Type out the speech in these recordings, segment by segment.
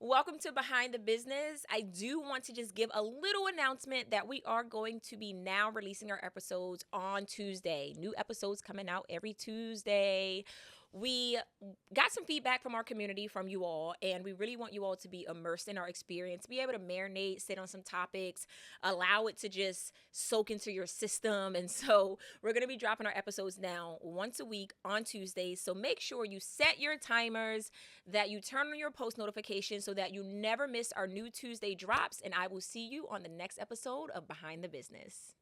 Welcome to Behind the Business. I do want to just give a little announcement that we are going to be now releasing our episodes on Tuesday. New episodes coming out every Tuesday. We got some feedback from our community, from you all, and we really want you all to be immersed in our experience, be able to marinate, sit on some topics, allow it to just soak into your system. And so we're going to be dropping our episodes now once a week on Tuesdays. So make sure you set your timers, that you turn on your post notifications so that you never miss our new Tuesday drops. And I will see you on the next episode of Behind the Business.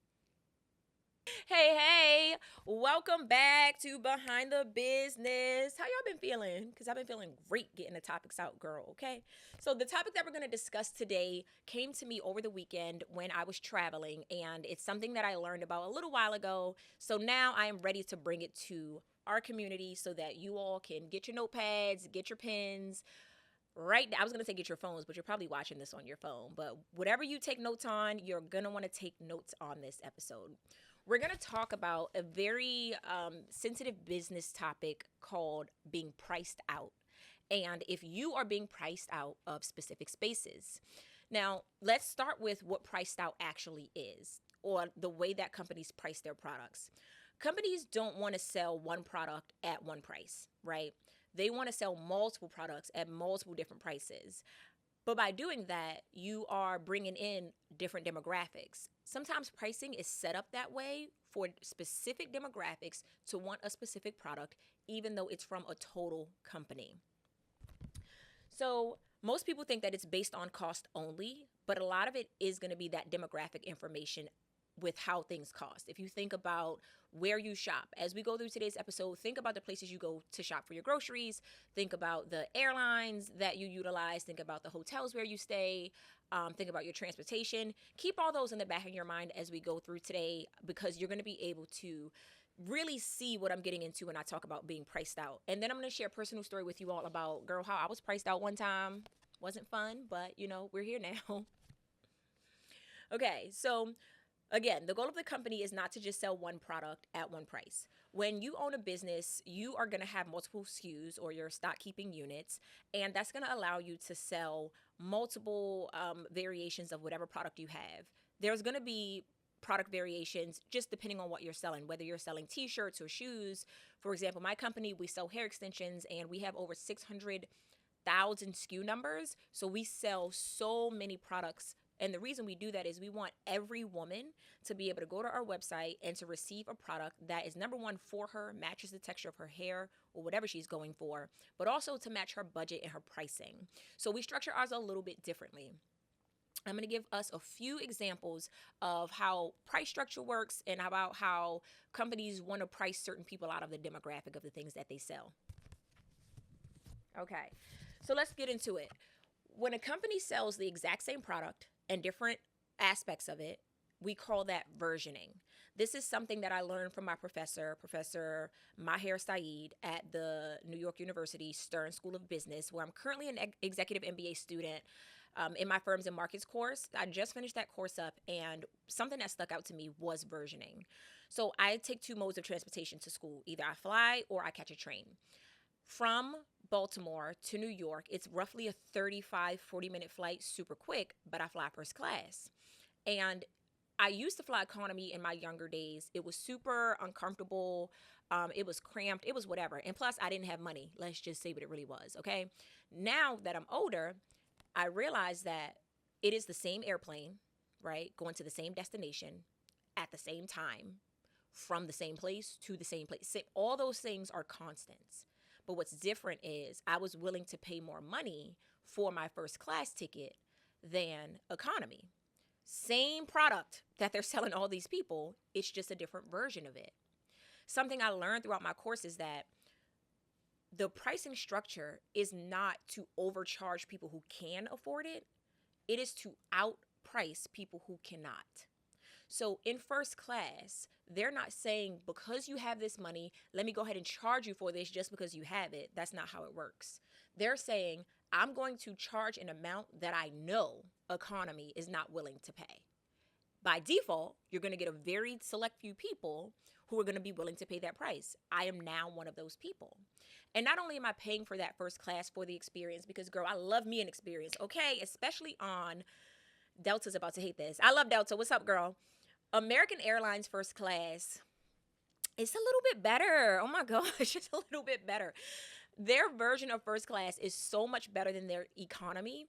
Hey, welcome back to Behind the Business. How y'all been feeling? Because I've been feeling great getting the topics out, girl, okay? So the topic that we're going to discuss today came to me over the weekend when I was traveling, and it's something that I learned about a little while ago. So now I am ready to bring it to our community so that you all can get your notepads, get your pens. Right now, I was going to say get your phones, but you're probably watching this on your phone. But whatever you take notes on, you're going to want to take notes on this episode. We're going to talk about a very sensitive business topic called being priced out. And if you are being priced out of specific spaces. Now, let's start with what priced out actually is, or the way that companies price their products. Companies don't want to sell one product at one price, right? They want to sell multiple products at multiple different prices. But by doing that, you are bringing in different demographics. Sometimes pricing is set up that way for specific demographics to want a specific product, even though it's from a total company. So most people think that it's based on cost only, but a lot of it is going to be that demographic information with how things cost. If you think about where you shop, as we go through today's episode, think about the places you go to shop for your groceries. Think about the airlines that you utilize. Think about the hotels where you stay. Think about your transportation. Keep all those in the back of your mind as we go through today, because you're going to be able to really see what I'm getting into when I talk about being priced out. And then I'm going to share a personal story with you all about, girl, how I was priced out one time. Wasn't fun, but we're here now. Okay, so again, the goal of the company is not to just sell one product at one price. When you own a business, you are going to have multiple SKUs, or your stock keeping units, and that's going to allow you to sell multiple variations of whatever product you have. There's going to be product variations just depending on what you're selling, whether you're selling t-shirts or shoes. For example, my company, we sell hair extensions, and we have over 600,000 SKU numbers. So we sell so many products. And the reason we do that is we want every woman to be able to go to our website and to receive a product that is, number one, for her, matches the texture of her hair or whatever she's going for, but also to match her budget and her pricing. So we structure ours a little bit differently. I'm going to give us a few examples of how price structure works and about how companies want to price certain people out of the demographic of the things that they sell. Okay, so let's get into it. When a company sells the exact same product and different aspects of it, we call that versioning. This is something that I learned from my Professor Maher Saeed at the New York University Stern School of Business, where I'm currently an executive MBA student in my Firms and Markets course. I just finished that course up, and something that stuck out to me was versioning. So I take two modes of transportation to school. Either I fly or I catch a train. From Baltimore to New York, it's roughly a 40-minute flight, super quick, but I fly first class. And I used to fly economy in my younger days. It was super uncomfortable. It was cramped. It was whatever. And plus, I didn't have money. Let's just say what it really was, okay? Now that I'm older, I realize that it is the same airplane, right? Going to the same destination at the same time, from the same place to the same place. All those things are constants. But what's different is I was willing to pay more money for my first class ticket than economy. Same product that they're selling all these people, it's just a different version of it. Something I learned throughout my course is that the pricing structure is not to overcharge people who can afford it. It is to outprice people who cannot. So in first class, they're not saying, because you have this money, let me go ahead and charge you for this just because you have it. That's not how it works. They're saying, I'm going to charge an amount that I know economy is not willing to pay. By default, you're going to get a very select few people who are going to be willing to pay that price. I am now one of those people. And not only am I paying for that first class for the experience, because girl, I love me an experience, okay? Especially on Delta's about to hate this. I love Delta. What's up, girl? American Airlines first class, it's a little bit better. Oh my gosh, it's a little bit better. Their version of first class is so much better than their economy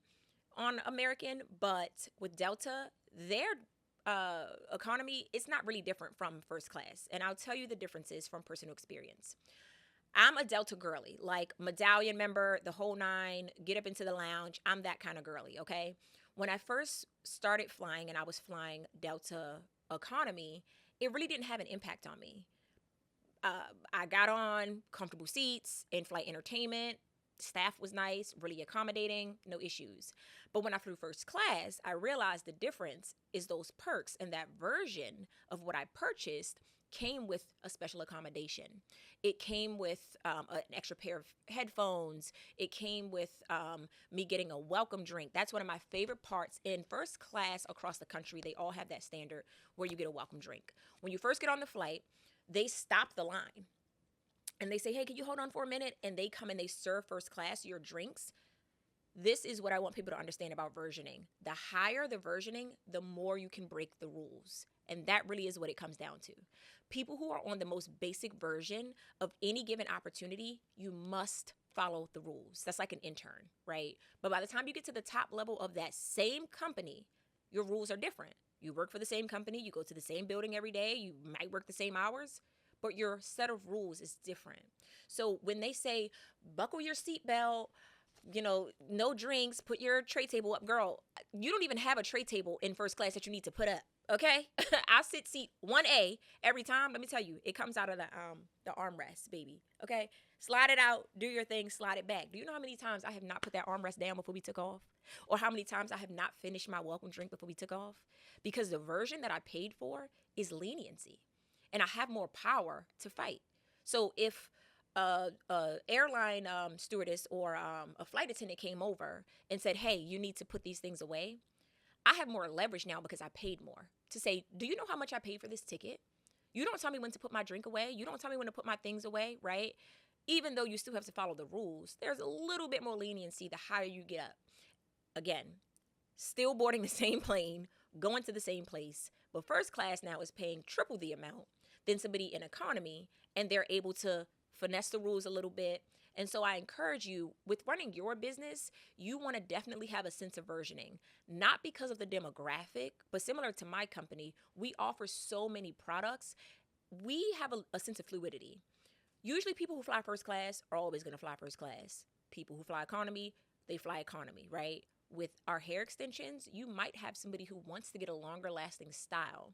on American, but with Delta, their economy is not really different from first class. And I'll tell you the differences from personal experience. I'm a Delta girly, like medallion member, the whole nine, get up into the lounge. I'm that kind of girly, okay? When I first started flying and I was flying Delta economy, it really didn't have an impact on me. I got on comfortable seats, in-flight entertainment. Staff was nice, really accommodating, no issues. But when I flew first class, I realized the difference is those perks, and that version of what I purchased came with a special accommodation. It came with an extra pair of headphones. It came with me getting a welcome drink. That's one of my favorite parts. In first class across the country, they all have that standard where you get a welcome drink. When you first get on the flight, they stop the line and they say, hey, can you hold on for a minute? And they come and they serve first class your drinks. This is what I want people to understand about versioning. The higher the versioning, the more you can break the rules. And that really is what it comes down to. People who are on the most basic version of any given opportunity, you must follow the rules. That's like an intern, right? But by the time you get to the top level of that same company, your rules are different. You work for the same company, you go to the same building every day, you might work the same hours, but your set of rules is different. So when they say, buckle your seatbelt, no drinks, put your tray table up, girl, you don't even have a tray table in first class that you need to put up, okay? I sit seat 1A every time. Let me tell you, it comes out of the armrest, baby, okay? Slide it out, do your thing, slide it back. Do you know how many times I have not put that armrest down before we took off? Or how many times I have not finished my welcome drink before we took off? Because the version that I paid for is leniency. And I have more power to fight. So if a airline stewardess or a flight attendant came over and said, hey, you need to put these things away, I have more leverage now because I paid more to say, do you know how much I paid for this ticket? You don't tell me when to put my drink away. You don't tell me when to put my things away, right? Even though you still have to follow the rules, there's a little bit more leniency the higher you get up. Again, still boarding the same plane, going to the same place, but first class now is paying triple the amount than somebody in economy, and they're able to finesse the rules a little bit. And so I encourage you, with running your business, you want to definitely have a sense of versioning, not because of the demographic, but similar to my company, we offer so many products. We have a sense of fluidity. Usually people who fly first class are always going to fly first class. People who fly economy, they fly economy, right? With our hair extensions, you might have somebody who wants to get a longer lasting style,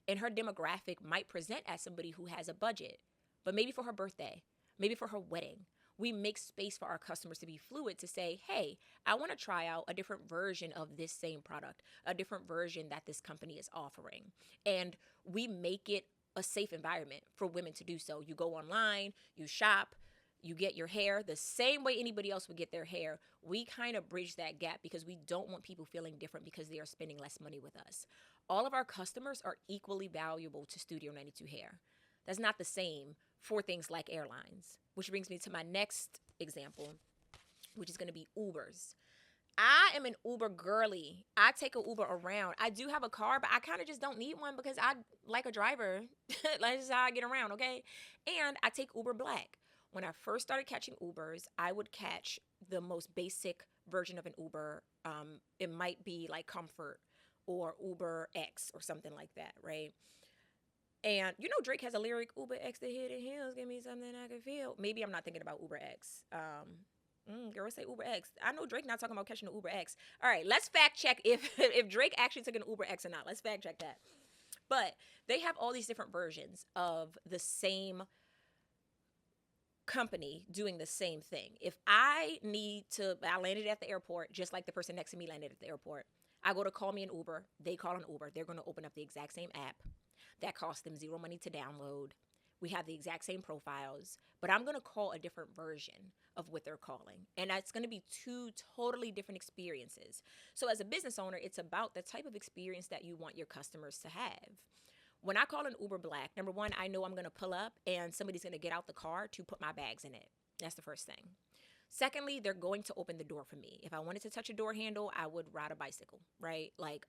and her demographic might present as somebody who has a budget, but maybe for her birthday, maybe for her wedding. We make space for our customers to be fluid, to say, hey, I want to try out a different version of this same product, a different version that this company is offering. And we make it a safe environment for women to do so. You go online, you shop, you get your hair the same way anybody else would get their hair. We kind of bridge that gap because we don't want people feeling different because they are spending less money with us. All of our customers are equally valuable to Studio 92 Hair. That's not the same for things like airlines, which brings me to my next example, which is going to be Ubers. I am an Uber girly. I take an Uber around. I do have a car, but I kind of just don't need one because I like a driver. That's just how I get around, okay? And I take Uber Black. When I first started catching Ubers, I would catch the most basic version of an Uber. It might be like Comfort or Uber X or something like that, right? And you know Drake has a lyric, Uber X the hidden hills, give me something I can feel. Maybe I'm not thinking about Uber X. Girl, say Uber X. I know Drake not talking about catching an Uber X. All right, let's fact check if Drake actually took an Uber X or not. Let's fact check that. But they have all these different versions of the same company doing the same thing. If I landed at the airport just like the person next to me landed at the airport. I go to call me an Uber. They call an Uber. They're going to open up the exact same app. That costs them zero money to download. We have the exact same profiles, but I'm going to call a different version of what they're calling. And that's going to be two totally different experiences. So as a business owner, it's about the type of experience that you want your customers to have. When I call an Uber Black, number one, I know I'm going to pull up and somebody's going to get out the car to put my bags in it. That's the first thing. Secondly, they're going to open the door for me. If I wanted to touch a door handle, I would ride a bicycle, right? Like,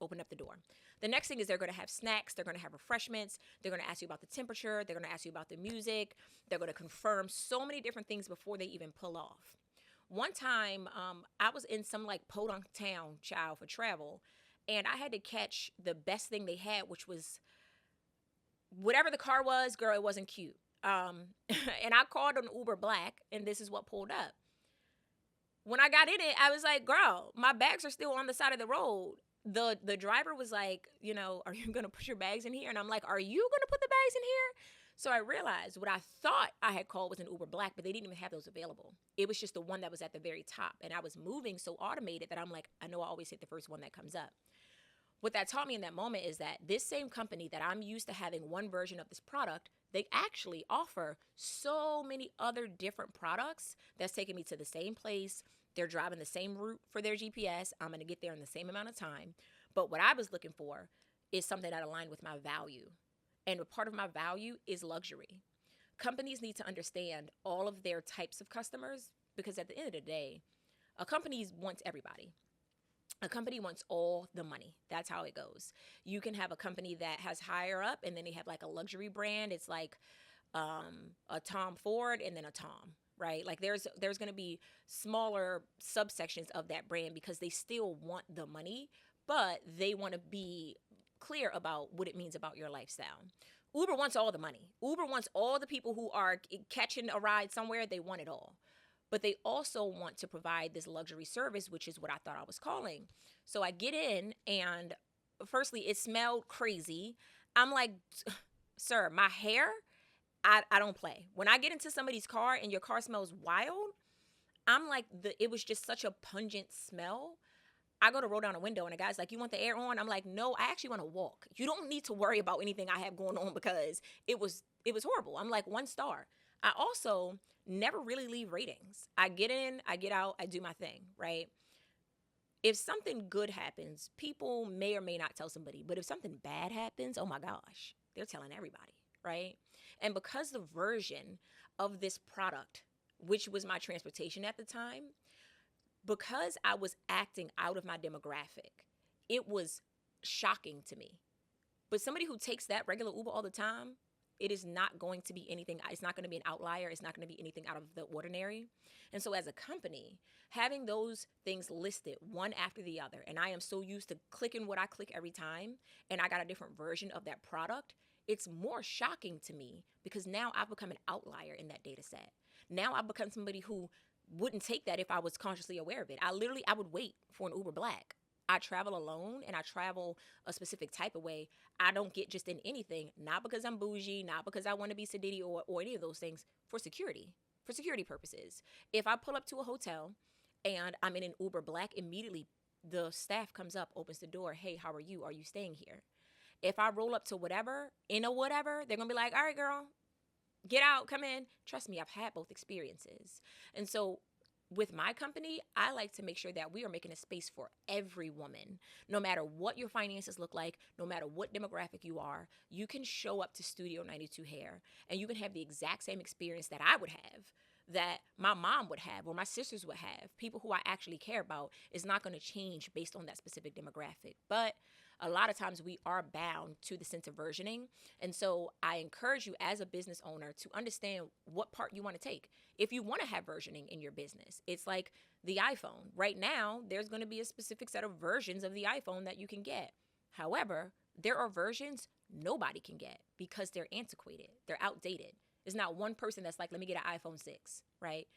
open up the door. The next thing is they're going to have snacks. They're going to have refreshments. They're going to ask you about the temperature. They're going to ask you about the music. They're going to confirm so many different things before they even pull off. One time, I was in some like podunk town, child, for travel, and I had to catch the best thing they had, which was whatever the car was, girl, it wasn't cute. And I called an Uber Black, and this is what pulled up. When I got in it, I was like, girl, my bags are still on the side of the road. The driver was like, are you going to put your bags in here? And I'm like, are you going to put the bags in here? So I realized what I thought I had called was an Uber Black, but they didn't even have those available. It was just the one that was at the very top. And I was moving so automated that I'm like, I know I always hit the first one that comes up. What that taught me in that moment is that this same company that I'm used to having one version of this product, they actually offer so many other different products that's taking me to the same place. They're driving the same route for their GPS. I'm going to get there in the same amount of time. But what I was looking for is something that aligned with my value. And a part of my value is luxury. Companies need to understand all of their types of customers, because at the end of the day, a company wants everybody. A company wants all the money. That's how it goes. You can have a company that has higher up, and then they have like a luxury brand. It's like a Tom Ford and then a Tom, right? Like there's going to be smaller subsections of that brand because they still want the money, but they want to be clear about what it means about your lifestyle. Uber wants all the money. Uber wants all the people who are catching a ride somewhere. They want it all. But they also want to provide this luxury service, which is what I thought I was calling. So I get in, and firstly, it smelled crazy. I'm like, sir, my hair, I don't play. When I get into somebody's car and your car smells wild, I'm like, it was just such a pungent smell. I go to roll down a window, and the guy's like, you want the air on? I'm like, no, I actually want to walk. You don't need to worry about anything I have going on because it was horrible. I'm like, 1 star. I also never really leave ratings. I get in, I get out, I do my thing, right? If something good happens, people may or may not tell somebody. But if something bad happens, oh my gosh, they're telling everybody, right? And because the version of this product, which was my transportation at the time, because I was acting out of my demographic, it was shocking to me. But somebody who takes that regular Uber all the time, it is not going to be anything. It's not going to be an outlier. It's not going to be anything out of the ordinary. And so as a company, having those things listed one after the other, and I am so used to clicking what I click every time, and I got a different version of that product, it's more shocking to me because now I've become an outlier in that data set. Now I've become somebody who wouldn't take that if I was consciously aware of it. I would wait for an Uber Black. I travel alone, and I travel a specific type of way. I don't get just in anything, not because I'm bougie, not because I want to be sedity or any of those things, for security purposes. If I pull up to a hotel and I'm in an Uber Black, immediately the staff comes up, opens the door. Hey, how are you? Are you staying here? If I roll up to whatever, they're going to be like, all right, girl, get out, come in. Trust me, I've had both experiences. And so with my company, I like to make sure that we are making a space for every woman. No matter what your finances look like, no matter what demographic you are, you can show up to Studio 92 Hair and you can have the exact same experience that I would have, that my mom would have, or my sisters would have. People who I actually care about is not going to change based on that specific demographic. But a lot of times we are bound to the sense of versioning. And so I encourage you as a business owner to understand what part you want to take. If you want to have versioning in your business, it's like the iPhone. Right now, there's going to be a specific set of versions of the iPhone that you can get. However, there are versions nobody can get because they're antiquated. They're outdated. There's not one person that's like, let me get an iPhone 6, right?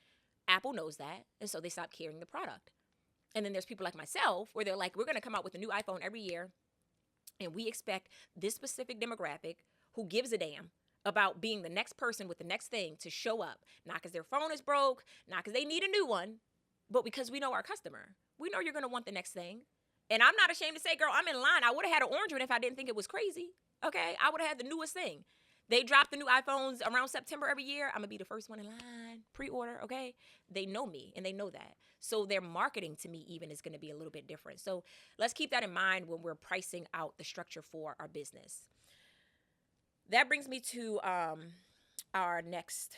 Apple knows that, and so they stopped carrying the product. And then there's people like myself where they're like, we're going to come out with a new iPhone every year, and we expect this specific demographic who gives a damn about being the next person with the next thing to show up. Not because their phone is broke, not because they need a new one, but because we know our customer. We know you're going to want the next thing. And I'm not ashamed to say, girl, I'm in line. I would have had an orange one if I didn't think it was crazy. Okay? I would have had the newest thing. They drop the new iPhones around September every year. I'm going to be the first one in line, pre-order, okay? They know me, and they know that. So their marketing to me even is going to be a little bit different. So let's keep that in mind when we're pricing out the structure for our business. That brings me to our next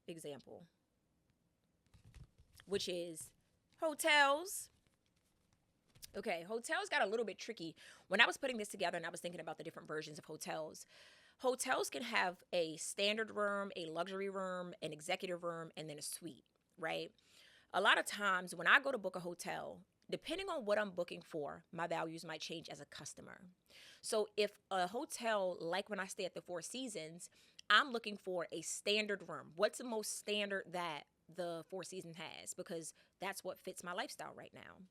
example, which is hotels. Okay, hotels got a little bit tricky. When I was putting this together and I was thinking about the different versions of hotels, hotels can have a standard room, a luxury room, an executive room, and then a suite, right? A lot of times when I go to book a hotel, depending on what I'm booking for, my values might change as a customer. So if a hotel, like when I stay at the Four Seasons, I'm looking for a standard room. What's the most standard that the Four Seasons has? Because that's what fits my lifestyle right now.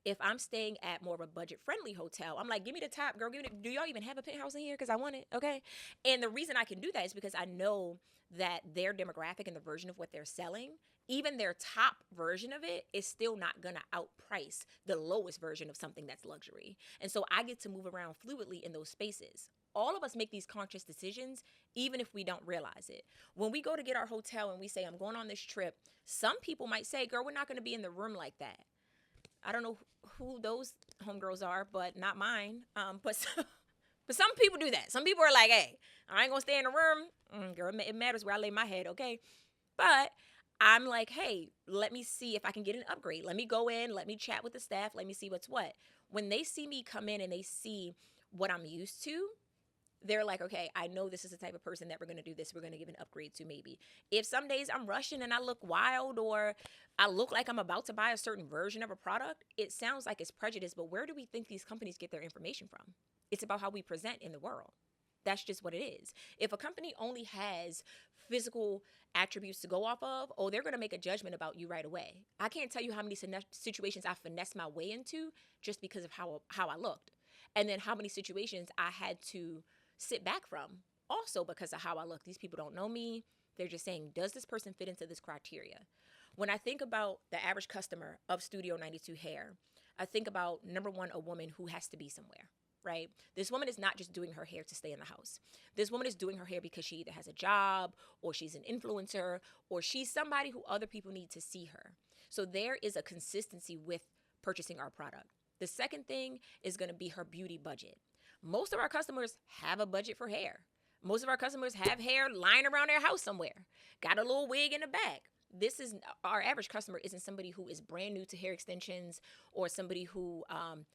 If I'm staying at more of a budget friendly hotel, I'm like, give me the top, girl. Give me do y'all even have a penthouse in here? Because I want it. Okay. And the reason I can do that is because I know that their demographic and the version of what they're selling, even their top version of it is still not going to outprice the lowest version of something that's luxury. And so I get to move around fluidly in those spaces. All of us make these conscious decisions, even if we don't realize it. When we go to get our hotel and we say, I'm going on this trip, some people might say, girl, we're not going to be in the room like that. I don't know who those homegirls are, but not mine. But some people do that. Some people are like, hey, I ain't going to stay in the room. Girl, it matters where I lay my head, okay? But I'm like, hey, let me see if I can get an upgrade. Let me go in. Let me chat with the staff. Let me see what's what. When they see me come in and they see what I'm used to, they're like, okay, I know this is the type of person that we're going to do this. We're going to give an upgrade to maybe. If some days I'm rushing and I look wild or I look like I'm about to buy a certain version of a product, it sounds like it's prejudice, but where do we think these companies get their information from? It's about how we present in the world. That's just what it is. If a company only has physical attributes to go off of, oh, they're going to make a judgment about you right away. I can't tell you how many situations I finessed my way into just because of how I looked. And then how many situations I had to sit back from also because of how I look. These people don't know me. They're just saying, does this person fit into this criteria? When I think about the average customer of Studio 92 hair, I think about, number one, a woman who has to be somewhere, right? This woman is not just doing her hair to stay in the house. This woman is doing her hair because she either has a job or she's an influencer or she's somebody who other people need to see her. So there is a consistency with purchasing our product. The second thing is going to be her beauty budget. Most of our customers have a budget for hair. Most of our customers have hair lying around their house somewhere. Got a little wig in the back. This is our average customer isn't somebody who is brand new to hair extensions or somebody who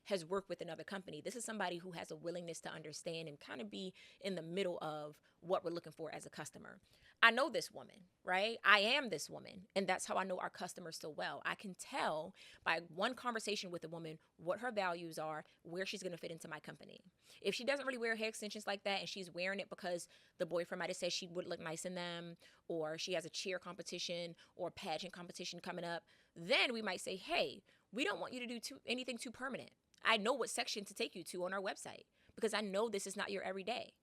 has worked with another company. This is somebody who has a willingness to understand and kind of be in the middle of what we're looking for as a customer. I know this woman, right? I am this woman. And that's how I know our customers so well. I can tell by one conversation with a woman what her values are, where she's going to fit into my company. If she doesn't really wear hair extensions like that and she's wearing it because the boyfriend might have said she would look nice in them, or she has a cheer competition or pageant competition coming up, then we might say, hey, we don't want you to do anything too permanent. I know what section to take you to on our website because I know this is not your everyday.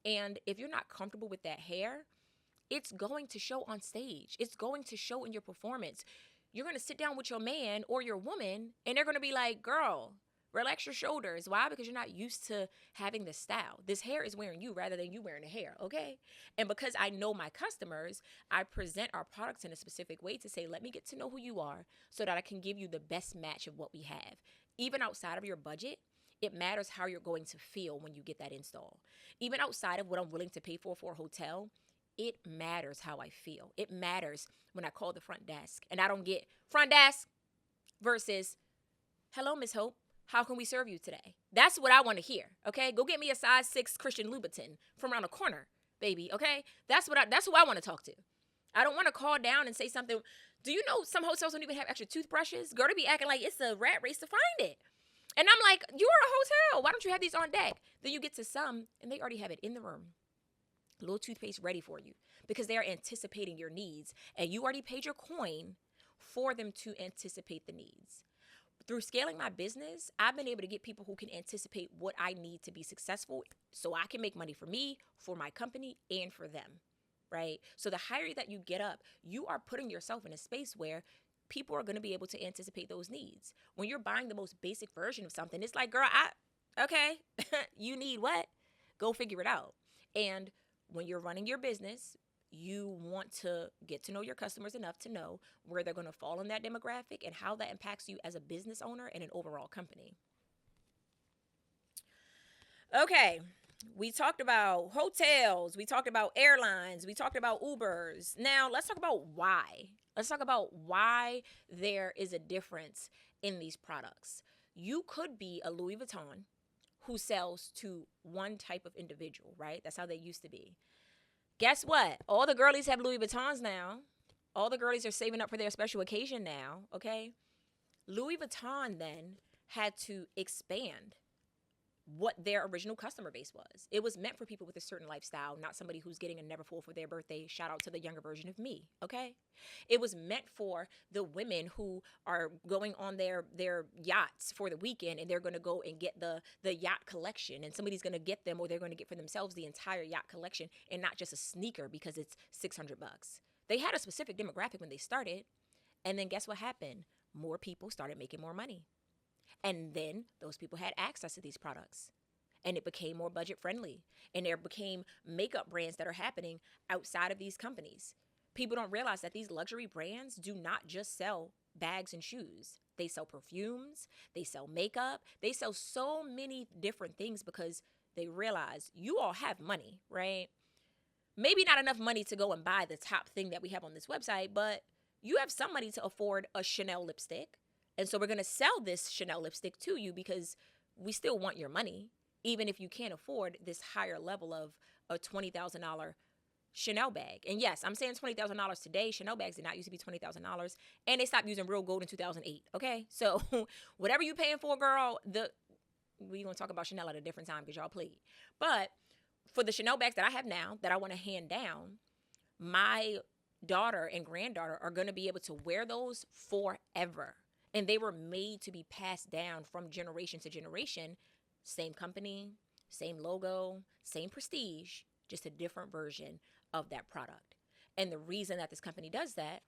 And if you're not comfortable with that hair, it's going to show on stage. It's going to show in your performance. You're going to sit down with your man or your woman and they're going to be like, girl, relax your shoulders. Why? Because you're not used to having this style. This hair is wearing you rather than you wearing the hair, okay? And because I know my customers, I present our products in a specific way to say, let me get to know who you are so that I can give you the best match of what we have. Even outside of your budget, it matters how you're going to feel when you get that install. Even outside of what I'm willing to pay for a hotel, it matters how I feel. It matters when I call the front desk and I don't get front desk versus, hello, Miss Hope. How can we serve you today? That's what I want to hear, okay? Go get me a size 6 Christian Louboutin from around the corner, baby, okay? That's who I want to talk to. I don't want to call down and say something. Do you know some hotels don't even have extra toothbrushes? Girl, to be acting like it's a rat race to find it. And I'm like, you're a hotel. Why don't you have these on deck? Then you get to some and they already have it in the room. A little toothpaste ready for you because they are anticipating your needs and you already paid your coin for them to anticipate the needs. Through scaling my business, I've been able to get people who can anticipate what I need to be successful so I can make money for me, for my company, and for them, right? So the higher that you get up, you are putting yourself in a space where people are going to be able to anticipate those needs. When you're buying the most basic version of something, it's like, girl, okay, you need what? Go figure it out. And when you're running your business, you want to get to know your customers enough to know where they're going to fall in that demographic and how that impacts you as a business owner and an overall company. Okay, We talked about hotels. We talked about airlines. We talked about Ubers. Now, let's talk about why. Let's talk about why there is a difference in these products. You could be a Louis Vuitton who sells to one type of individual, right? That's how they used to be. Guess what? All the girlies have Louis Vuittons now. All the girlies are saving up for their special occasion now, okay? Louis Vuitton then had to expand what their original customer base was. It was meant for people with a certain lifestyle, not somebody who's getting a Neverfull for their birthday. Shout out to the younger version of me, okay? It was meant for the women who are going on their yachts for the weekend, and they're going to go and get the yacht collection, and somebody's going to get them, or they're going to get for themselves the entire yacht collection and not just a sneaker because it's $600. They had a specific demographic when they started, and then guess what happened? More people started making more money. And then those people had access to these products, and it became more budget friendly. And there became makeup brands that are happening outside of these companies. People don't realize that these luxury brands do not just sell bags and shoes. They sell perfumes, they sell makeup, they sell so many different things because they realize you all have money, right? Maybe not enough money to go and buy the top thing that we have on this website, but you have some money to afford a Chanel lipstick. And so we're going to sell this Chanel lipstick to you because we still want your money, even if you can't afford this higher level of a $20,000 Chanel bag. And yes, I'm saying $20,000 today. Chanel bags did not used to be $20,000, and they stopped using real gold in 2008. Okay, so whatever you paying for, girl, we gonna talk about Chanel at a different time because y'all played. But for the Chanel bags that I have now that I want to hand down, my daughter and granddaughter are going to be able to wear those forever. And they were made to be passed down from generation to generation. Same company, same logo, same prestige, just a different version of that product. And the reason that this company does that,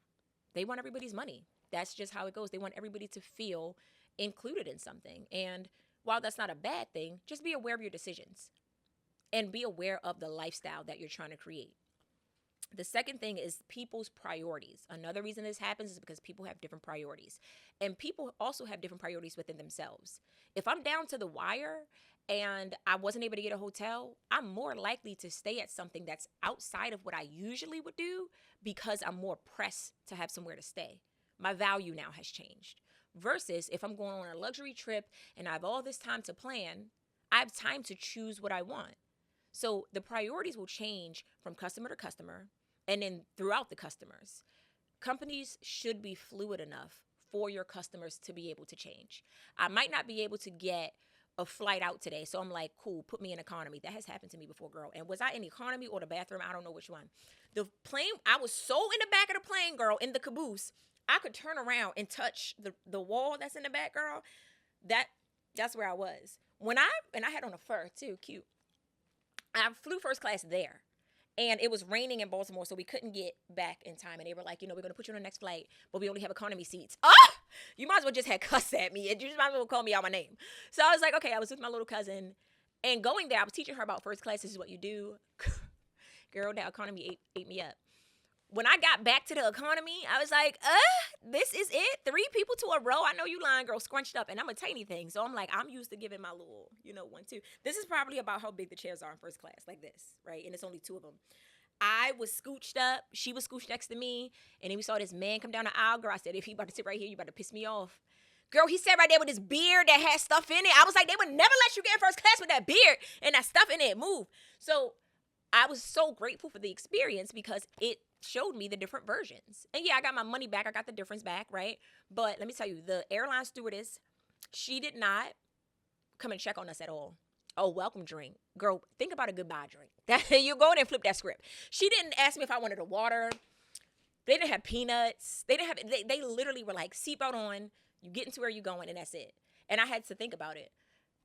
they want everybody's money. That's just how it goes. They want everybody to feel included in something. And while that's not a bad thing, just be aware of your decisions and be aware of the lifestyle that you're trying to create. The second thing is people's priorities. Another reason this happens is because people have different priorities. And people also have different priorities within themselves. If I'm down to the wire and I wasn't able to get a hotel, I'm more likely to stay at something that's outside of what I usually would do because I'm more pressed to have somewhere to stay. My value now has changed. Versus if I'm going on a luxury trip and I have all this time to plan, I have time to choose what I want. So the priorities will change from customer to customer and then throughout the customers. Companies should be fluid enough for your customers to be able to change. I might not be able to get a flight out today, so I'm like, cool, put me in economy. That has happened to me before, girl. And was I in economy or the bathroom? I don't know which one. The plane, I was so in the back of the plane, girl, in the caboose, I could turn around and touch the wall that's in the back, girl. That's where I was. And I had on a fur too, cute. I flew first class there, and it was raining in Baltimore, so we couldn't get back in time. And they were like, we're going to put you on the next flight, but we only have economy seats. You might as well just have cussed at me, and you just might as well call me out my name. So I was like, okay, I was with my little cousin, and going there, I was teaching her about first class. This is what you do. Girl, that economy ate me up. When I got back to the economy, I was like, this is it? 3 people to a row? I know you lying, girl, scrunched up. And I'm a tiny thing. So I'm like, I'm used to giving my little, 1, 2. This is probably about how big the chairs are in first class, like this, right? And it's only 2 of them. I was scooched up. She was scooched next to me. And then we saw this man come down the aisle. Girl, I said, if he about to sit right here, you about to piss me off. Girl, he sat right there with his beard that had stuff in it. I was like, they would never let you get in first class with that beard and that stuff in it. Move. So I was so grateful for the experience because it showed me the different versions. And yeah, I got my money back. I got the difference back, right? But let me tell you, the airline stewardess, she did not come and check on us at all. Oh, welcome drink. Girl, think about a goodbye drink. You go in and flip that script. She didn't ask me if I wanted a water. They didn't have peanuts. They literally were like, seatbelt on, you get into where you're going, and that's it. And I had to think about it.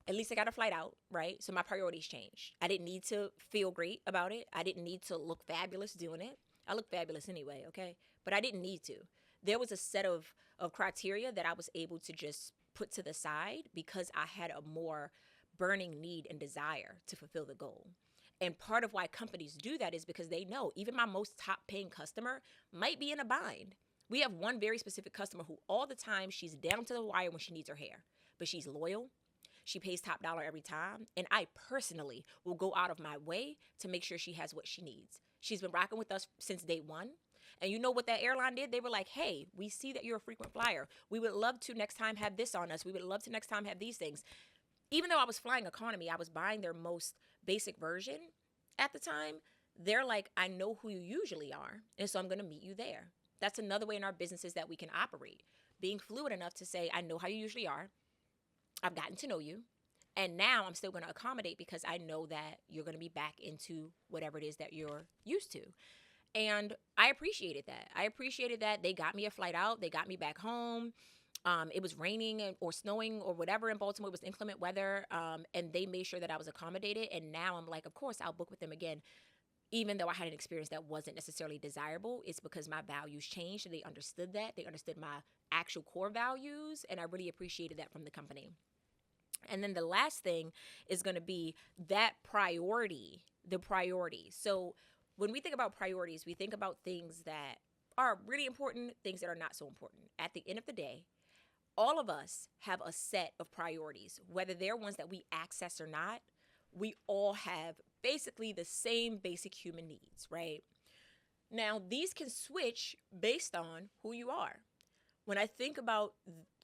At least I got a flight out, right? So my priorities changed. I didn't need to feel great about it. I didn't need to look fabulous doing it. I look fabulous anyway, okay? But I didn't need to. There was a set of criteria that I was able to just put to the side because I had a more burning need and desire to fulfill the goal. And part of why companies do that is because they know even my most top paying customer might be in a bind. We have one very specific customer who all the time she's down to the wire when she needs her hair, but she's loyal. She pays top dollar every time. And I personally will go out of my way to make sure she has what she needs. She's been rocking with us since day one. And you know what that airline did? They were like, hey, we see that you're a frequent flyer. We would love to next time have this on us. We would love to next time have these things. Even though I was flying economy, I was buying their most basic version at the time. They're like, I know who you usually are, and so I'm going to meet you there. That's another way in our businesses that we can operate. Being fluid enough to say, I know how you usually are. I've gotten to know you. And now I'm still going to accommodate because I know that you're going to be back into whatever it is that you're used to. And I appreciated that. I appreciated that they got me a flight out. They got me back home. It was raining or snowing or whatever in Baltimore. It was inclement weather. And they made sure that I was accommodated. And now I'm like, of course, I'll book with them again. Even though I had an experience that wasn't necessarily desirable, it's because my values changed and they understood that. They understood my actual core values. And I really appreciated that from the company. And then the last thing is going to be that priority, the priority. So when we think about priorities, we think about things that are really important, things that are not so important. At the end of the day, all of us have a set of priorities, whether they're ones that we access or not. We all have basically the same basic human needs, right? Now, these can switch based on who you are. When I think about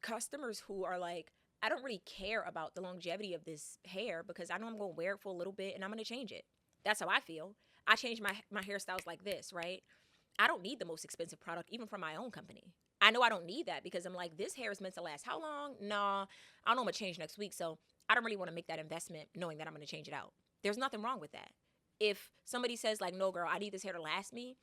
customers who are like, I don't really care about the longevity of this hair because I know I'm going to wear it for a little bit and I'm going to change it. That's how I feel. I change my hairstyles like this, right? I don't need the most expensive product, even from my own company. I know I don't need that because I'm like, this hair is meant to last how long? Nah, I know I'm going to change next week. So I don't really want to make that investment knowing that I'm going to change it out. There's nothing wrong with that. If somebody says like, no, girl, I need this hair to last me,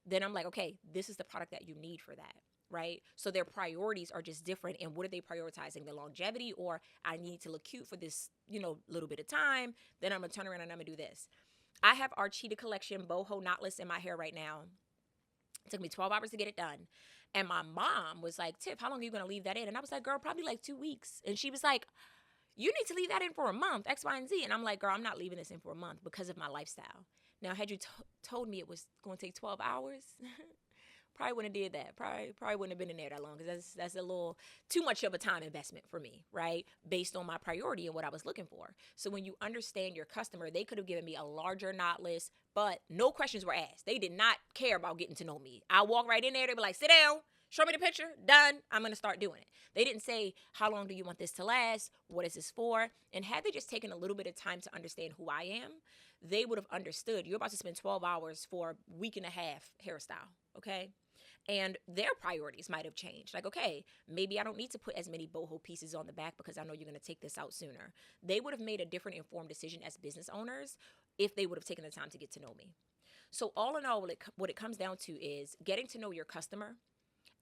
then I'm like, okay, this is the product that you need for that, right? So their priorities are just different. And what are they prioritizing? The longevity, or I need to look cute for this, little bit of time. Then I'm going to turn around and I'm going to do this. I have our Cheetah Collection boho knotless in my hair right now. It took me 12 hours to get it done. And my mom was like, Tiff, how long are you going to leave that in? And I was like, girl, probably like 2 weeks. And she was like, you need to leave that in for a month, X, Y, and Z. And I'm like, girl, I'm not leaving this in for a month because of my lifestyle. Now, had you told me it was going to take 12 hours, probably wouldn't have did that. Probably wouldn't have been in there that long because that's a little too much of a time investment for me, right? Based on my priority and what I was looking for. So when you understand your customer, they could have given me a larger knotless, but no questions were asked. They did not care about getting to know me. I walk right in there. They'd be like, sit down. Show me the picture. Done. I'm going to start doing it. They didn't say, how long do you want this to last? What is this for? And had they just taken a little bit of time to understand who I am, they would have understood you're about to spend 12 hours for a week and a half hairstyle. Okay. And their priorities might have changed. Like, okay, maybe I don't need to put as many boho pieces on the back because I know you're going to take this out sooner. They would have made a different informed decision as business owners if they would have taken the time to get to know me. So all in all, what it comes down to is getting to know your customer.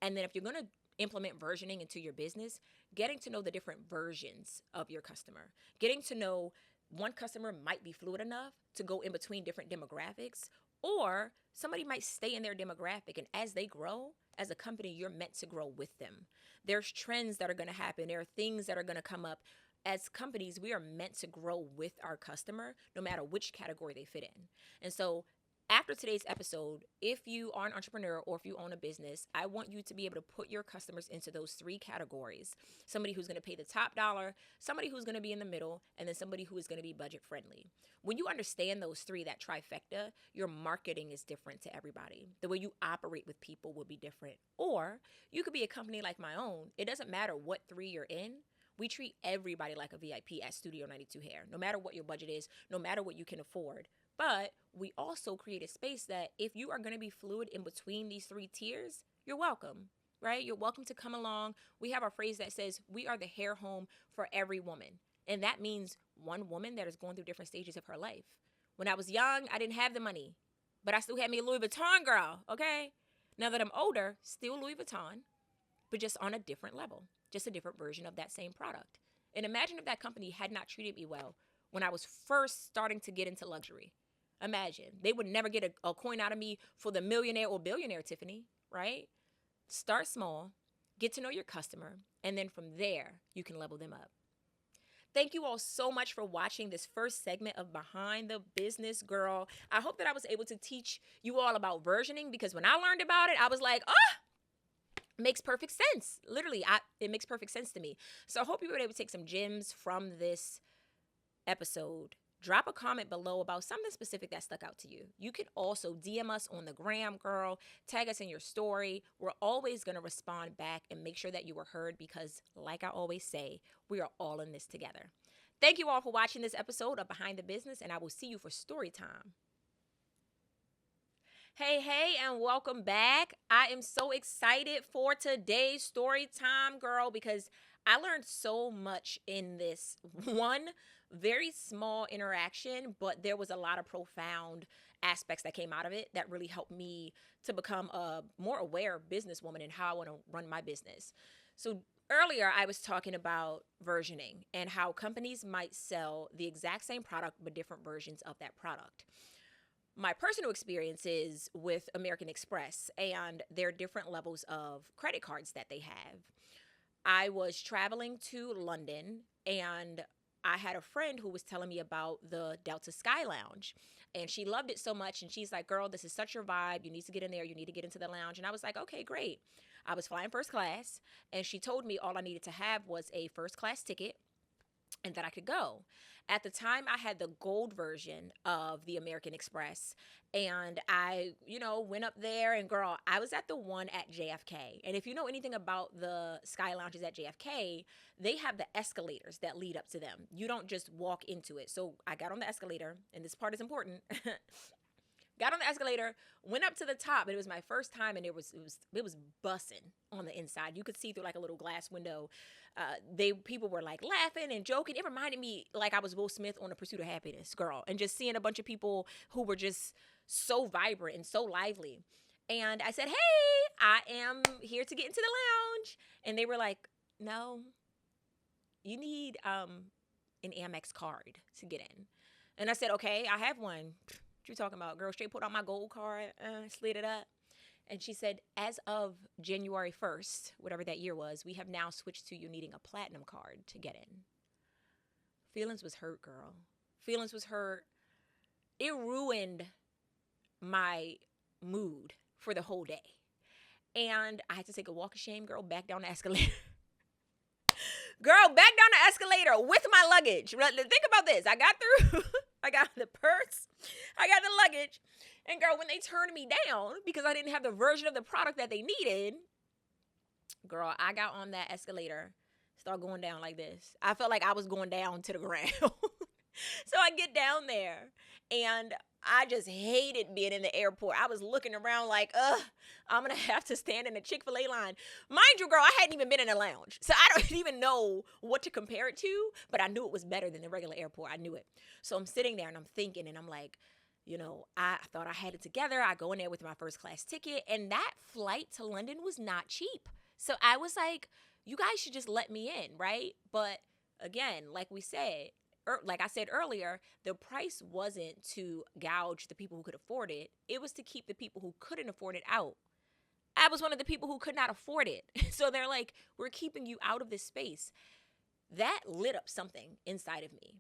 And then if you're going to implement versioning into your business, getting to know the different versions of your customer, getting to know one customer might be fluid enough to go in between different demographics, or somebody might stay in their demographic. And as they grow, as a company, you're meant to grow with them. There's trends that are going to happen. There are things that are going to come up. As companies, we are meant to grow with our customer, no matter which category they fit in. And so after today's episode, if you are an entrepreneur or if you own a business, I want you to be able to put your customers into those 3 categories. Somebody who's going to pay the top dollar, somebody who's going to be in the middle, and then somebody who is going to be budget friendly. When you understand those 3, that trifecta, your marketing is different to everybody. The way you operate with people will be different. Or you could be a company like my own. It doesn't matter what 3 you're in. We treat everybody like a VIP at Studio 92 Hair, no matter what your budget is, no matter what you can afford. But we also create a space that if you are going to be fluid in between these 3 tiers, you're welcome, right? You're welcome to come along. We have a phrase that says, we are the hair home for every woman. And that means one woman that is going through different stages of her life. When I was young, I didn't have the money, but I still had me a Louis Vuitton girl, okay? Now that I'm older, still Louis Vuitton, but just on a different level, just a different version of that same product. And imagine if that company had not treated me well when I was first starting to get into luxury. Imagine. They would never get a coin out of me for the millionaire or billionaire Tiffany, right? Start small, get to know your customer, and then from there, you can level them up. Thank you all so much for watching this first segment of Behind the Business Girl. I hope that I was able to teach you all about versioning because when I learned about it, I was like, oh, Makes perfect sense. Literally, it makes perfect sense to me. So I hope you were able to take some gems from this episode. Drop a comment below about something specific that stuck out to you. You can also DM us on the gram, girl. Tag us in your story. We're always going to respond back and make sure that you were heard because, like I always say, we are all in this together. Thank you all for watching this episode of Behind the Business, and I will see you for story time. Hey, and welcome back. I am so excited for today's story time, girl, because I learned so much in this one very small interaction, but there was a lot of profound aspects that came out of it that really helped me to become a more aware businesswoman and how I want to run my business. So earlier, I was talking about versioning and how companies might sell the exact same product, but different versions of that product. My personal experience is with American Express and their different levels of credit cards that they have. I was traveling to London and I had a friend who was telling me about the Delta Sky Lounge. And she loved it so much. And she's like, girl, this is such your vibe. You need to get in there. You need to get into the lounge. And I was like, okay, great. I was flying first class. And she told me all I needed to have was a first class ticket and that I could go. At the time, I had the gold version of the American Express, and I, went up there, and girl, I was at the one at JFK. And if you know anything about the Sky Lounges at JFK, they have the escalators that lead up to them. You don't just walk into it. So I got on the escalator, and this part is important. Got on the escalator, went up to the top, and it was my first time, and it was bussing on the inside. You could see through like a little glass window. People were like laughing and joking. It reminded me like I was Will Smith on The Pursuit of Happiness, girl, and just seeing a bunch of people who were just so vibrant and so lively. And I said, "Hey, I am here to get into the lounge," and they were like, "No, you need an AMEX card to get in." And I said, "Okay, I have one." What you talking about, girl? Straight pulled out my gold card, slid it up. And she said, as of January 1st, whatever that year was, we have now switched to you needing a platinum card to get in. Feelings was hurt, girl. Feelings was hurt. It ruined my mood for the whole day. And I had to take a walk of shame, girl, back down the escalator. Girl, back down the escalator with my luggage. Think about this. I got through. I got the purse. I got the luggage. And girl, when they turned me down because I didn't have the version of the product that they needed, girl, I got on that escalator, start going down like this. I felt like I was going down to the ground. So I get down there and I just hated being in the airport. I was looking around like, I'm going to have to stand in a Chick-fil-A line. Mind you, girl, I hadn't even been in a lounge. So I don't even know what to compare it to, but I knew it was better than the regular airport. I knew it. So I'm sitting there and I'm thinking and I'm like, I thought I had it together. I go in there with my first class ticket and that flight to London was not cheap. So I was like, you guys should just let me in, right? But again, like I said earlier, the price wasn't to gouge the people who could afford it. It was to keep the people who couldn't afford it out. I was one of the people who could not afford it. So they're like, we're keeping you out of this space. That lit up something inside of me.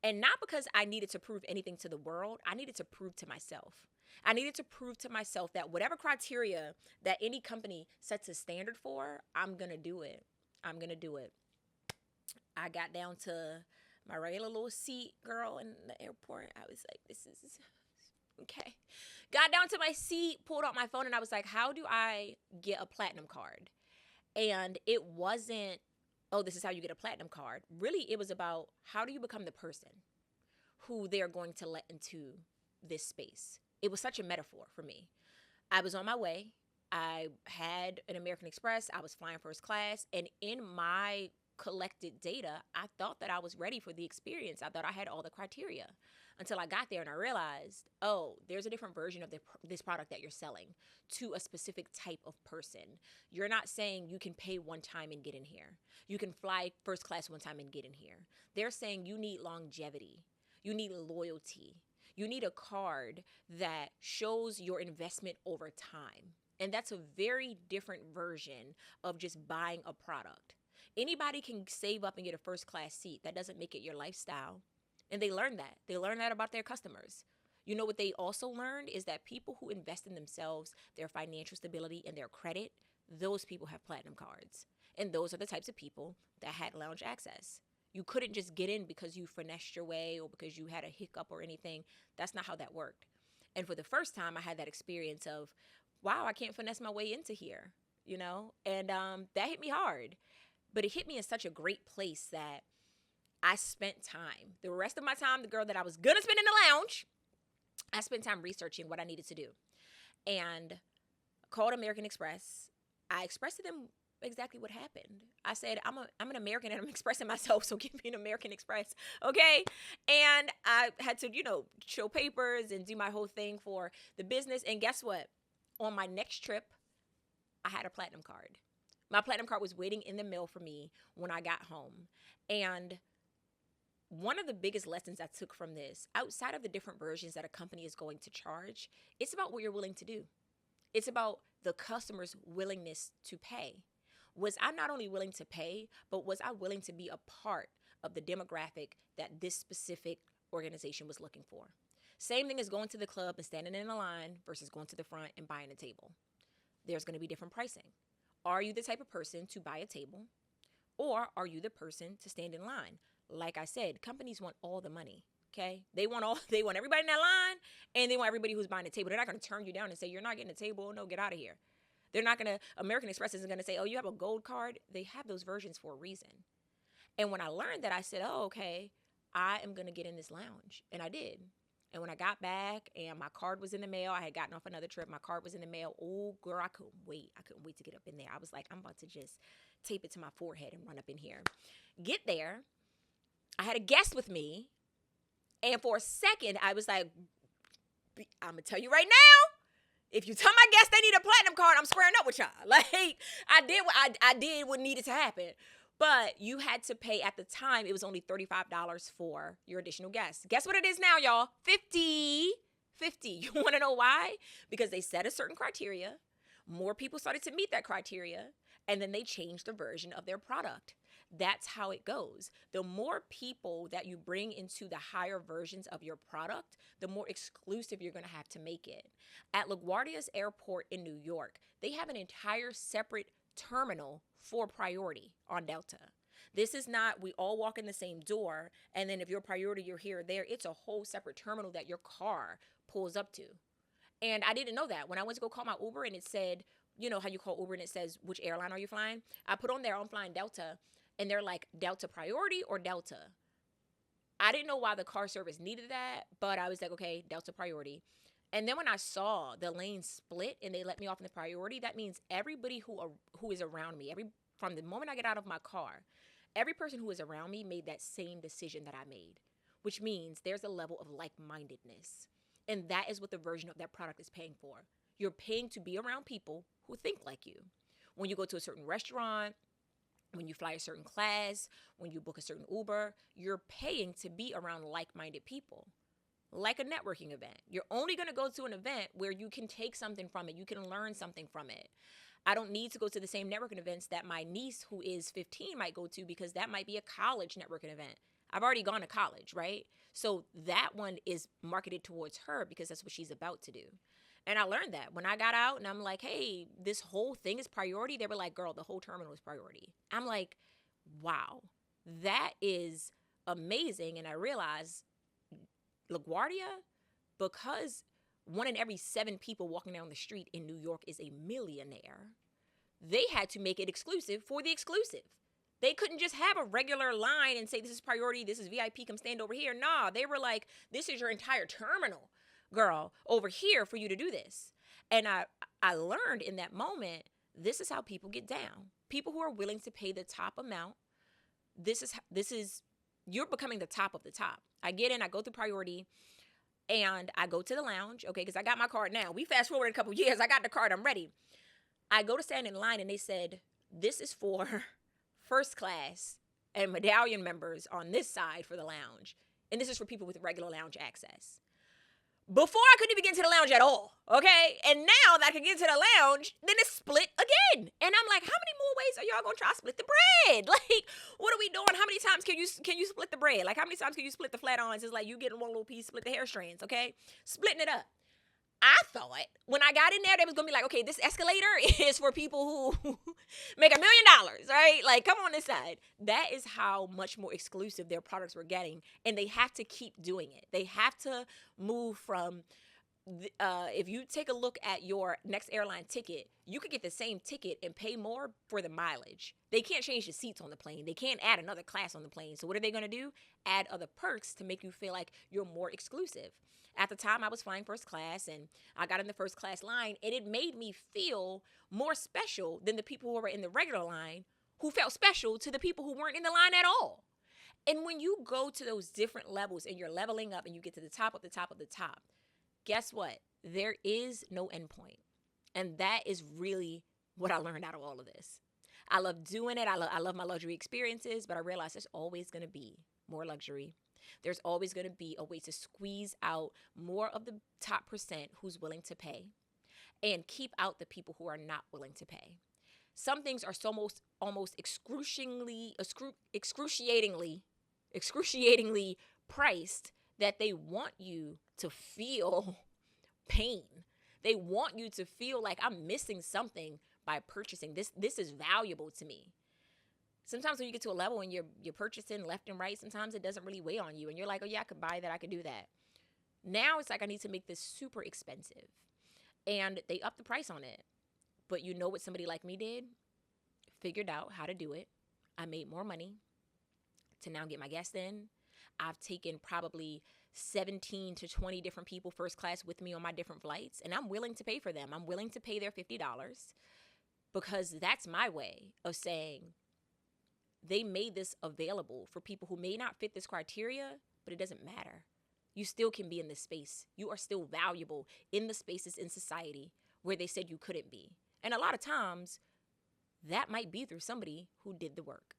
And not because I needed to prove anything to the world. I needed to prove to myself. I needed to prove to myself that whatever criteria that any company sets a standard for, I'm going to do it. I'm going to do it. I got down to my regular little seat, girl, in the airport. I was like, this is okay. Got down to my seat, pulled out my phone, and I was like, how do I get a platinum card? And it wasn't, oh, this is how you get a platinum card. Really, it was about how do you become the person who they're going to let into this space? It was such a metaphor for me. I was on my way. I had an American Express. I was flying first class. And in my collected data, I thought that I was ready for the experience. I thought I had all the criteria until I got there and I realized, oh, there's a different version of this product that you're selling to a specific type of person. You're not saying you can pay one time and get in here. You can fly first class one time and get in here. They're saying you need longevity. You need loyalty. You need a card that shows your investment over time. And that's a very different version of just buying a product. Anybody can save up and get a first class seat. That doesn't make it your lifestyle. And they learn that. They learn that about their customers. You know what they also learned is that people who invest in themselves, their financial stability and their credit, those people have platinum cards. And those are the types of people that had lounge access. You couldn't just get in because you finessed your way or because you had a hiccup or anything. That's not how that worked. And for the first time, I had that experience of, wow, I can't finesse my way into here, you know? And that hit me hard. But it hit me in such a great place that I spent time. The rest of my time, the girl that I was going to spend in the lounge, I spent time researching what I needed to do. And called American Express. I expressed to them exactly what happened. I said, I'm an American and I'm expressing myself, so give me an American Express, okay? And I had to, show papers and do my whole thing for the business. And guess what? On my next trip, I had a platinum card. My platinum card was waiting in the mail for me when I got home. And one of the biggest lessons I took from this, outside of the different versions that a company is going to charge, it's about what you're willing to do. It's about the customer's willingness to pay. Was I not only willing to pay, but was I willing to be a part of the demographic that this specific organization was looking for? Same thing as going to the club and standing in a line versus going to the front and buying a table. There's going to be different pricing. Are you the type of person to buy a table, or are you the person to stand in line? Like I said, companies want all the money. Okay, they want everybody in that line, and they want everybody who's buying a table. They're not going to turn you down and say you're not getting a table. Oh, no, get out of here. They're not going to. American Express isn't going to say, oh, you have a gold card. They have those versions for a reason. And when I learned that, I said, oh, okay, I am going to get in this lounge, and I did. And when I got back and my card was in the mail, I had gotten off another trip. My card was in the mail. Oh, girl, I couldn't wait. I couldn't wait to get up in there. I was like, I'm about to just tape it to my forehead and run up in here. Get there. I had a guest with me. And for a second, I was like, I'm going to tell you right now, if you tell my guests they need a platinum card, I'm squaring up with y'all. Like, I did what needed to happen. But you had to pay at the time. It was only $35 for your additional guests. Guess what it is now, y'all? $50. You want to know why? Because they set a certain criteria. More people started to meet that criteria. And then they changed the version of their product. That's how it goes. The more people that you bring into the higher versions of your product, the more exclusive you're going to have to make it. At LaGuardia's airport in New York, they have an entire separate terminal for priority on Delta. This is not, we all walk in the same door, and then if you're priority, you're here or there. It's a whole separate terminal that your car pulls up to. And I didn't know that. When I went to go call my Uber and it said, you know how you call Uber and it says, which airline are you flying? I put on there, I'm flying Delta. And they're like, Delta Priority or Delta? I didn't know why the car service needed that, but I was like, okay, Delta Priority. And then when I saw the lane split and they let me off in the priority, that means everybody who is around me, from the moment I get out of my car, every person who is around me made that same decision that I made, which means there's a level of like-mindedness. And that is what the version of that product is paying for. You're paying to be around people who think like you. When you go to a certain restaurant, when you fly a certain class, when you book a certain Uber, you're paying to be around like-minded people, like a networking event. You're only going to go to an event where you can take something from it. You can learn something from it. I don't need to go to the same networking events that my niece, who is 15, might go to because that might be a college networking event. I've already gone to college, right? So that one is marketed towards her because that's what she's about to do. And I learned that when I got out and I'm like, hey, this whole thing is priority. They were like, girl, the whole terminal is priority. I'm like, wow, that is amazing. And I realized LaGuardia, because 1 in every 7 people walking down the street in New York is a millionaire, they had to make it exclusive for the exclusive. They couldn't just have a regular line and say, this is priority, this is VIP, come stand over here. Nah, they were like, this is your entire terminal, girl, over here for you to do this. And I learned in that moment, this is how people get down. People who are willing to pay the top amount, this is you're becoming the top of the top. I get in, I go through priority, and I go to the lounge, okay, because I got my card now. We fast forward a couple years, I got the card, I'm ready. I go to stand in line, and they said, this is for first class and medallion members on this side for the lounge. And this is for people with regular lounge access. Before I couldn't even get into the lounge at all, okay? And now that I can get into the lounge, then it's split again. And I'm like, how many more ways are y'all gonna try to split the bread? Like, what are we doing? How many times can you split the bread? Like, how many times can you split the flat-ons? It's like you get one little piece, split the hair strands, okay? Splitting it up. I thought when I got in there, they was gonna be like, okay, this escalator is for people who make $1 million, right? Like, come on this side. That is how much more exclusive their products were getting, and they have to keep doing it. They have to move from. If you take a look at your next airline ticket, you could get the same ticket and pay more for the mileage. They can't change the seats on the plane. They can't add another class on the plane. So what are they going to do? Add other perks to make you feel like you're more exclusive. At the time, I was flying first class, and I got in the first class line, and it made me feel more special than the people who were in the regular line, who felt special to the people who weren't in the line at all. And when you go to those different levels and you're leveling up and you get to the top of the top of the top, guess what? There is no endpoint. And that is really what I learned out of all of this. I love doing it. I love my luxury experiences, but I realize there's always going to be more luxury. There's always going to be a way to squeeze out more of the top percent who's willing to pay and keep out the people who are not willing to pay. Some things are so almost excruciatingly priced that they want you to feel pain. They want you to feel like I'm missing something by purchasing this. This is valuable to me. Sometimes when you get to a level and you're purchasing left and right, sometimes it doesn't really weigh on you. And you're like, oh, yeah, I could buy that. I could do that. Now it's like I need to make this super expensive. And they upped the price on it. But you know what somebody like me did? Figured out how to do it. I made more money to now get my guests in. I've taken probably 17 to 20 different people first class with me on my different flights, and I'm willing to pay for them. I'm willing to pay their $50 because that's my way of saying they made this available for people who may not fit this criteria, but it doesn't matter. You still can be in this space. You are still valuable in the spaces in society where they said you couldn't be. And a lot of times, that might be through somebody who did the work.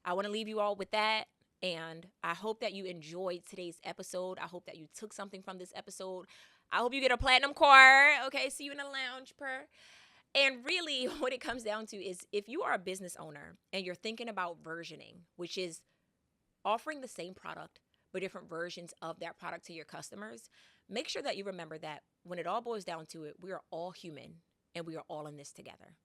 I want to leave you all with that. And I hope that you enjoyed today's episode. I hope that you took something from this episode. I hope you get a platinum card. Okay, see you in a lounge per. And really what it comes down to is if you are a business owner and you're thinking about versioning, which is offering the same product but different versions of that product to your customers, make sure that you remember that when it all boils down to it, we are all human and we are all in this together.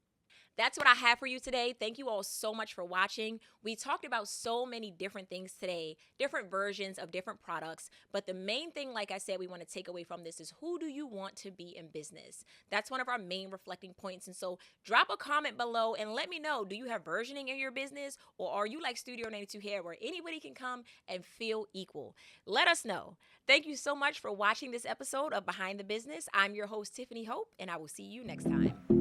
That's what I have for you today. Thank you all so much for watching. We talked about so many different things today, different versions of different products. But the main thing, like I said, we want to take away from this is who do you want to be in business? That's one of our main reflecting points. And so drop a comment below and let me know, do you have versioning in your business? Or are you like Studio 92 Hair where anybody can come and feel equal? Let us know. Thank you so much for watching this episode of Behind the Business. I'm your host, Tiffany Hope, and I will see you next time.